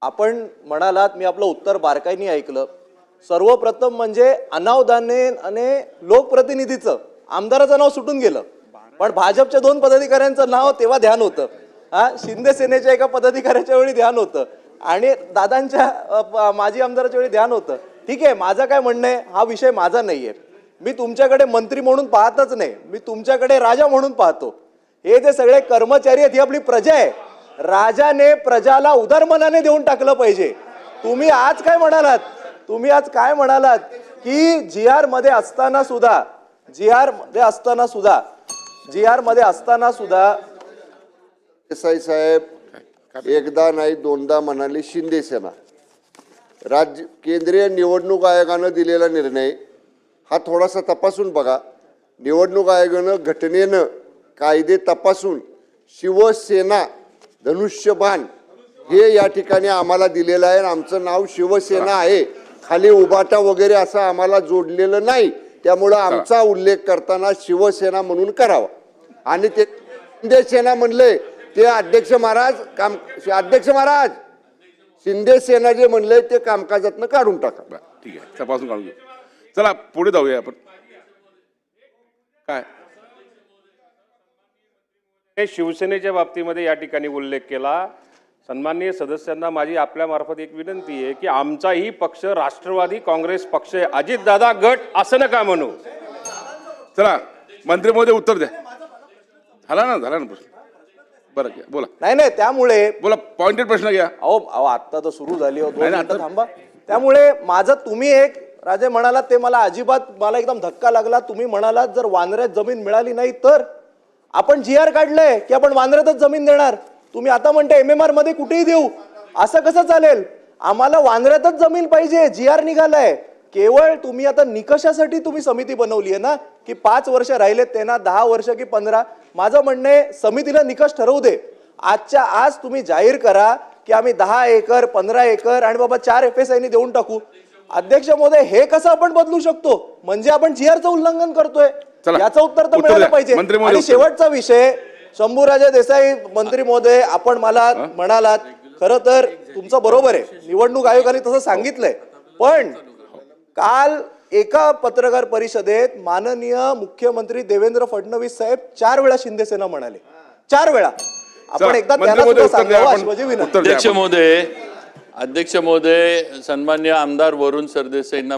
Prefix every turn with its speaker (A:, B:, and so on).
A: आपण म्हणालात, मी आपलं उत्तर बारकाईने ऐकलं। सर्वप्रथम म्हणजे अनावधानाने लोकप्रतिनिधीचं आमदाराचं नाव सुटून गेलं, पण भाजपच्या 2 पदाधिकाऱ्यांचं नाव तेव्हा ध्यान होतं। शिंदे सेनेच्या एका पदाधिकाऱ्याच्या वेळी ध्यान होतं आणि दादांच्या माजी आमदाराच्या वेळी ध्यान होतं। ठीक आहे, माझं काय म्हणणं आहे, हा विषय माझा नाहीये। मी तुमच्याकडे मंत्री म्हणून पाहतच नाही, मी तुमच्याकडे राजा म्हणून पाहतो। हे जे सगळे कर्मचारी आहेत ही आपली प्रजा आहे। राजाने प्रजाला उदारमनाने देऊन टाकलं पाहिजे। तुम्ही आज काय म्हणालात की जीआर मध्ये असताना सुद्धा
B: देसाई साहेब एकदा नाही दोनदा म्हणाले शिंदे सेना। राज्य केंद्रीय निवडणूक आयोगानं दिलेला निर्णय हा थोडासा तपासून बघा। निवडणूक आयोगानं घटनेनं कायदे तपासून शिवसेना धनुष्यबाण हे या ठिकाणी आम्हाला दिलेलं आहे। आमचं नाव शिवसेना आहे, खाली उभाटा वगैरे असं आम्हाला जोडलेलं नाही, त्यामुळं आमचा उल्लेख करताना शिवसेना म्हणून करावा। आणि ते शिंदे सेना म्हणले ते अध्यक्ष महाराज शिंदे सेना जे म्हणले ते कामकाजातनं काढून टाका।
C: ठीक आहे, तपासून काढून घेऊ। चला पुढे जाऊया आपण। काय
D: शिवसेनेच्या बाबतीमध्ये या ठिकाणी उल्लेख केला। सन्माननीय सदस्यांना माझी आपल्यामार्फत एक विनंती आहे की आमचाही पक्ष राष्ट्रवादी काँग्रेस पक्ष आहे, अजितदादा गट असं नका म्हणू।
C: चला मंत्री महोदय उत्तर द्या। झाला ना प्रश्न, बरं घ्या बोला।
A: नाही त्यामुळे
C: बोला, पॉइंटेड प्रश्न घ्या।
A: अहो आता तर सुरू झाली, 2 मिनिटं थांबा। त्यामुळे माझं तुम्ही एक राजे म्हणालात ते मला एकदम धक्का लागला। तुम्ही म्हणालात जर वानऱ्यात जमीन मिळाली नाही तर आपण जीआर काढलंय की आपण वानऱ्यातच जमीन देणार। तुम्ही आता म्हणते एमएमआर मध्ये कुठेही देऊ, असं कसं चालेल? आम्हाला वानऱ्यातच जमीन पाहिजे, जीआर निघालाय। केवळ तुम्ही आता निकषासाठी तुम्ही समिती बनवली आहे ना की 5 वर्ष राहिलेत त्यांना, 10 वर्ष की 15। माझं म्हणणं आहे समितीला निकष ठरवू दे। आजच्या आज तुम्ही जाहीर करा की आम्ही 10 एकर 15 एकर आणि बाबा 4 FSI नी देऊन टाकू। अध्यक्ष महोदय, हे कसं आपण बदलू शकतो? म्हणजे आपण जीआरचं उल्लंघन करतोय, याचं उत्तर तर मिळालं पाहिजे। आणि शेवटचा विषय, शंभूराजे देसाई मंत्री महोदय, आपण मला म्हणालात खरं तर तुमचं बरोबर आहे, निवडणूक आयोगाने तसं सांगितलंय, पण काल एका पत्रकार परिषदेत माननीय मुख्यमंत्री देवेंद्र फडणवीस साहेब 4 वेळा शिंदे सेना म्हणाले, 4 वेळा। आपण एकदा त्यांना सुद्धा सांगावं अशी माझी विनंती।
E: अध्यक्ष महोदय, सन्मान्य आमदार वरुण सरदेसाईंना